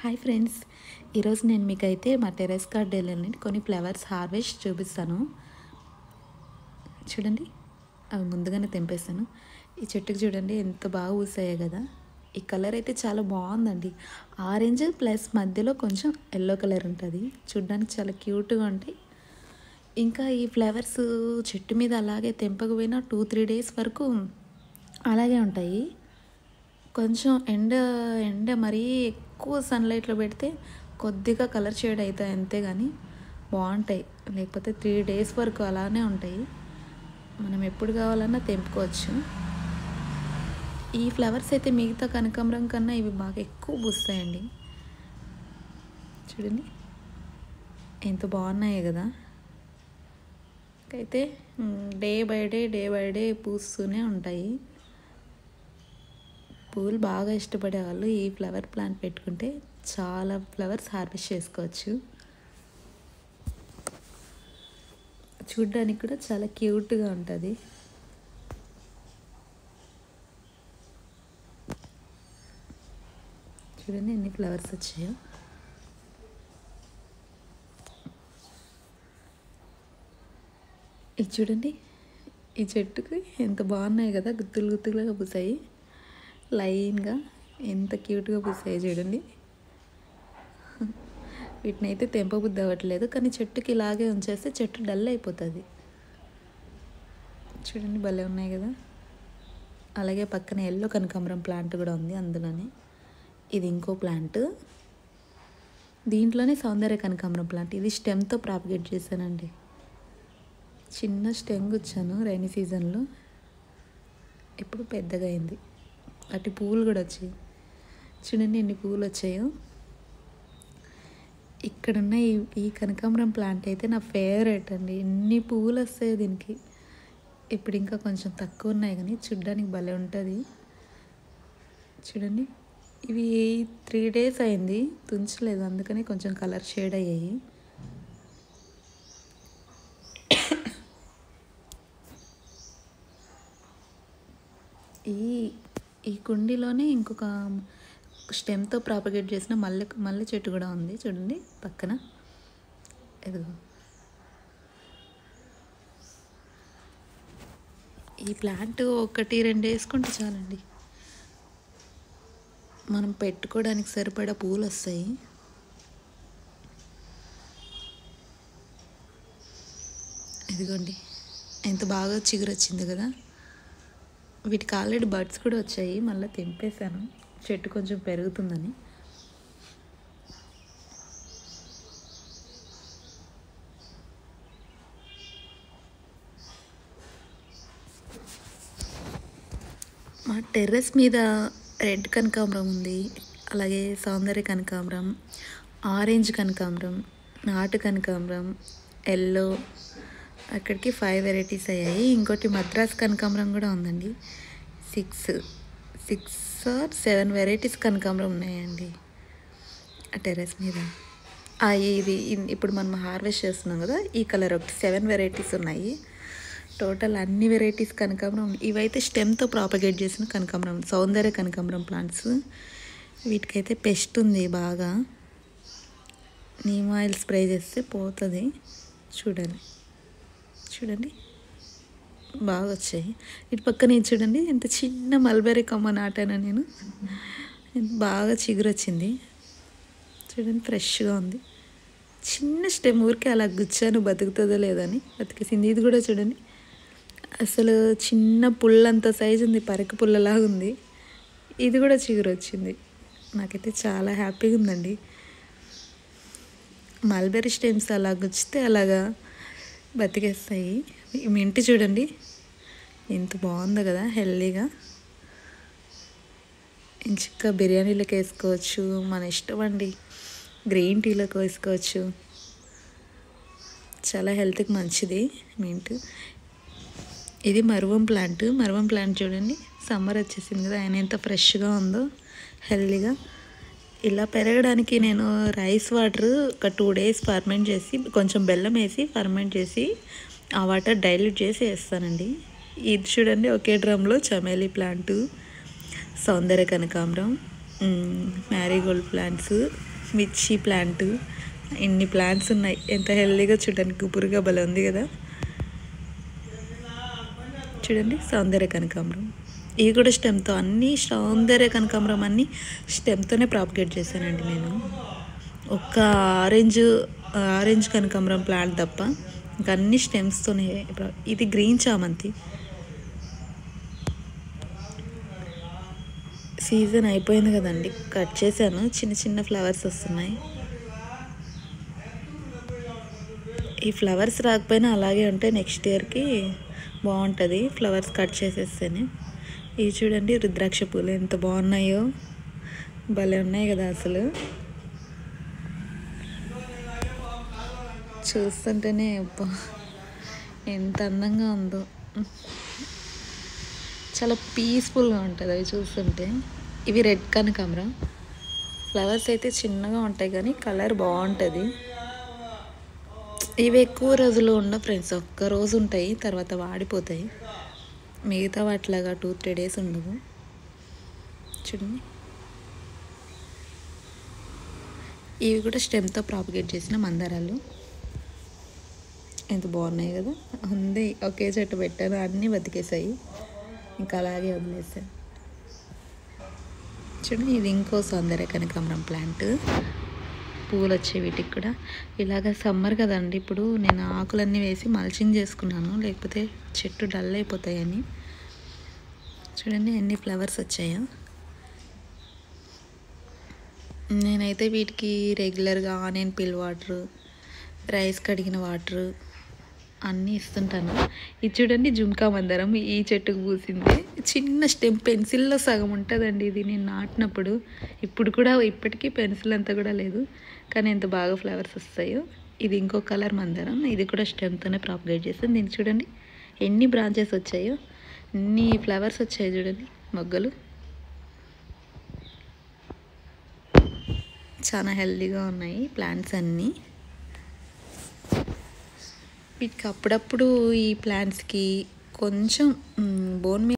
Hi friends, ఈరోజు నేను మీకైతే మా టెర్రస్ గార్డెన్లోని కొన్ని ఫ్లవర్స్ హార్వెస్ట్ చూపిస్తాను. చూడండి, అవి ముందుగానే తెంపేస్తాను. ఈ చెట్టుకు చూడండి ఎంత బాగా పూసాయో కదా. ఈ కలర్ అయితే చాలా బాగుందండి. ఆరెంజ్ ప్లస్ మధ్యలో కొంచెం ఎల్లో కలర్ ఉంటుంది. చూడడానికి చాలా క్యూట్గా ఉంటాయి. ఇంకా ఈ ఫ్లవర్స్ చెట్టు మీద అలాగే తెంపకపోయినా 2-3 డేస్ వరకు అలాగే ఉంటాయి. కొంచెం ఎండ మరీ ఎక్కువ సన్లైట్లో పెడితే కొద్దిగా కలర్ షేడ్ అవుతాయి అంతే, కానీ బాగుంటాయి. లేకపోతే 3 డేస్ వరకు అలానే ఉంటాయి. మనం ఎప్పుడు కావాలన్నా తెంపుకోవచ్చు. ఈ ఫ్లవర్స్ అయితే మిగతా కనకాంబరం కన్నా ఇవి బాగా ఎక్కువ పూస్తాయండి. చూడండి ఎంత బాగున్నాయి కదా. అయితే డే బై డే పూస్తూనే ఉంటాయి. పూలు బాగా ఇష్టపడే వాళ్ళు ఈ ఫ్లవర్ ప్లాంట్ పెట్టుకుంటే చాలా ఫ్లవర్స్ హార్వెస్ట్ చేసుకోవచ్చు. చూడ్డానికి కూడా చాలా క్యూట్గా ఉంటుంది. చూడండి ఎన్ని ఫ్లవర్స్ వచ్చాయో. ఇది చూడండి, ఈ చెట్టుకి ఎంత బాగున్నాయి కదా, గుత్తులుగా పూసాయి. లైన్గా ఎంత క్యూట్గా పూసాయి చూడండి. వీటిని అయితే తెంపబుద్ధి అవ్వట్లేదు, కానీ చెట్టుకి ఇలాగే ఉంచేస్తే చెట్టు డల్ అయిపోతుంది. చూడండి భలే ఉన్నాయి కదా. అలాగే పక్కన ఎల్లో కనకాంబరం ప్లాంట్ కూడా ఉంది అందులోనే. ఇది ఇంకో ప్లాంట్, దీంట్లోనే సౌందర్య కనకాంబరం ప్లాంట్. ఇది స్టెమ్తో ప్రాపగేట్ చేశానండి. చిన్న స్టెమ్ గుచ్చాను రైనీ సీజన్లో, ఇప్పుడు పెద్దగా అయింది. అటు పువ్వులు కూడా వచ్చాయి. చూడండి ఎన్ని పువ్వులు వచ్చాయో. ఇక్కడున్న ఈ కనకాంబరం ప్లాంట్ అయితే నా ఫేవరెట్ అండి. ఎన్ని పువ్వులు వస్తాయో దీనికి. ఇప్పుడు ఇంకా కొంచెం తక్కువ ఉన్నాయి, కానీ చూడ్డానికి భలే ఉంటుంది. చూడండి, ఇవి 3 డేస్ అయింది తుంచలేదు, అందుకని కొంచెం కలర్ షేడ్ అయ్యాయి. ఈ కుండీలోనే ఇంకొక స్టెమ్తో ప్రాపగేట్ చేసిన మల్లె చెట్టు కూడా ఉంది. చూడండి పక్కన. ఎదుగు, ఈ ప్లాంట్ 1-2 వేసుకుంటే చాలండి, మనం పెట్టుకోవడానికి సరిపడా పూలు వస్తాయి. ఇదిగోండి ఎంత బాగా చిగురు వచ్చింది కదా. వీటికి ఆల్రెడీ బర్డ్స్ కూడా వచ్చాయి, మళ్ళీ తెంపేశాను చెట్టు కొంచెం పెరుగుతుందని. మా టెర్రస్ మీద రెడ్ కనకాంబరం ఉంది, అలాగే సౌందర్య కనకాంబరం, ఆరెంజ్ కనకాంబరం, నాటు కనకాంబరం, ఎల్లో, అక్కడికి 5 వెరైటీస్ అయ్యాయి. ఇంకోటి మద్రాస్ కనకాంబరం కూడా ఉందండి. 6 or 7 వెరైటీస్ కనకాంబరం ఉన్నాయండి ఆ టెర్రస్ మీద. ఇది ఇప్పుడు మనం హార్వెస్ట్ చేస్తున్నాం కదా, ఈ కలర్ ఒకటి 7 వెరైటీస్ ఉన్నాయి. టోటల్ అన్ని వెరైటీస్ కనకాంబరం. ఇవైతే స్టెమ్తో ప్రాపగేట్ చేసిన కనకాంబరం, సౌందర్య కనకాంబరం ప్లాంట్స్. వీటికైతే పెస్ట్ ఉంది బాగా, నీమ్ ఆయిల్ స్ప్రే చేస్తే పోతుంది. చూడండి బాగా వచ్చాయి. ఇటు పక్కన చూడండి ఎంత చిన్న మల్బెర్రీ కొమ్మ నాటాను నేను. బాగా చిగురు వచ్చింది. చూడండి ఫ్రెష్గా ఉంది. చిన్న స్టెమ్ ఊరికే అలా గుచ్చాను, బతుకుతుందో లేదని బతికేసింది. ఇది కూడా చూడండి, అసలు చిన్న పుల్లంత సైజు ఉంది, పరకు పుల్లలాగా ఉంది. ఇది కూడా చిగురు వచ్చింది. నాకైతే చాలా హ్యాపీగా ఉందండి. మల్బెర్రీ స్టెమ్స్ అలా గుచ్చితే అలాగా బతికేస్తాయి. ఈ మింటి చూడండి ఎంత బాగుందో కదా, హెల్దీగా. ఇంచుక్క బిర్యానీలోకి వేసుకోవచ్చు, మన ఇష్టం అండి. గ్రీన్ టీలోకి వేసుకోవచ్చు, చాలా హెల్త్కి మంచిది మింట్. ఇది మరువం ప్లాంట్ చూడండి, సమ్మర్ వచ్చేసింది కదా, ఆయన ఎంత ఫ్రెష్గా ఉందో, హెల్దీగా. ఇలా పెరగడానికి నేను రైస్ వాటర్ ఒక 2 డేస్ ఫర్మెంట్ చేసి, కొంచెం బెల్లం వేసి ఫర్మెంట్ చేసి ఆ వాటర్ డైల్యూట్ చేసి వేస్తానండి. ఇది చూడండి ఒకే డ్రమ్లో చమేలీ ప్లాంటు, సౌందర్య కనకాంబరం, మ్యారీగోల్డ్ ప్లాంట్స్, మిర్చి ప్లాంట్, ఎన్ని ప్లాంట్స్ ఉన్నాయి, ఎంత హెల్దీగా చూడడానికి గుబురుగా భలే ఉంది కదా. చూడండి సౌందర్య కనకాంబరం, ఇవి కూడా స్టెమ్తో, అన్నీ సౌందర్య కనకాంబరం అన్నీ స్టెమ్తోనే ప్రాపగేట్ చేశానండి నేను. ఒక్క ఆరెంజ్ కనకాంబరం ప్లాంట్ తప్ప ఇంకా అన్ని స్టెమ్స్తోనే. ఇది గ్రీన్ చామంతి, సీజన్ అయిపోయింది కదండి, కట్ చేశాను, చిన్న చిన్న ఫ్లవర్స్ వస్తున్నాయి. ఈ ఫ్లవర్స్ రాకపోయినా అలాగే ఉంటే నెక్స్ట్ ఇయర్కి బాగుంటుంది, ఫ్లవర్స్ కట్ చేసేస్తేనే. ఇవి చూడండి రుద్రాక్ష పూలు ఎంత బాగున్నాయో, భలే ఉన్నాయి కదా అసలు. చూస్తుంటేనే అబ్బా ఎంత అందంగా ఉందో, చాలా పీస్ఫుల్గా ఉంటుంది అవి చూస్తుంటే. ఇవి రెడ్ కనకాంబరం, ఫ్లవర్స్ అయితే చిన్నగా ఉంటాయి కానీ కలర్ బాగుంటుంది. ఇవి ఎక్కువ రోజులు ఉండవు ఫ్రెండ్స్, ఒక్క రోజు ఉంటాయి తర్వాత వాడిపోతాయి. మిగతా వాటిలాగా 2-3 డేస్ ఉండవు. చూడండి ఇవి కూడా స్టెమ్తో ప్రాపగేట్ చేసిన మందారాలు, ఎంత బాగున్నాయి కదా. ఉంది ఒకే చెట్టు పెట్టాను, అన్నీ బతికేసాయి, ఇంకా అలాగే వదిలేసాను. చూడండి ఇది ఇంకో సౌందర్య కనకాంబరం ప్లాంట్, పువ్వులు వచ్చాయి వీటికి కూడా. ఇలాగ సమ్మర్ కదండి, ఇప్పుడు నేను ఆకులన్నీ వేసి మల్చింగ్ చేసుకున్నాను, లేకపోతే చెట్టు డల్ అయిపోతాయని. చూడండి ఎన్ని ఫ్లవర్స్ వచ్చాయో. నేనైతే వీటికి రెగ్యులర్గా ఆనియన్ పిల్ వాటర్, రైస్ కడిగిన వాటర్ అన్నీ ఇస్తుంటాను. ఇది చూడండి జుంకా మందారం, ఈ చెట్టుకు పూసింది, చిన్న స్టెమ్ పెన్సిల్లో సగం ఉంటుందండి ఇది నేను నాటినప్పుడు. ఇప్పుడు కూడా ఇప్పటికీ పెన్సిల్ అంతా కూడా లేదు, కానీ ఎంత బాగా ఫ్లవర్స్ వస్తాయో. ఇది ఇంకో కలర్ మందారం, ఇది కూడా స్టెమ్తోనే ప్రాపగేట్ చేస్తుంది. దీనికి చూడండి ఎన్ని బ్రాంచెస్ వచ్చాయో, ఎన్ని ఫ్లవర్స్ వచ్చాయి చూడండి, మొగ్గలు చాలా హెల్తీగా ఉన్నాయి ప్లాంట్స్ అన్నీ. వీటికి అప్పుడప్పుడు ఈ ప్లాంట్స్కి కొంచెం బోన్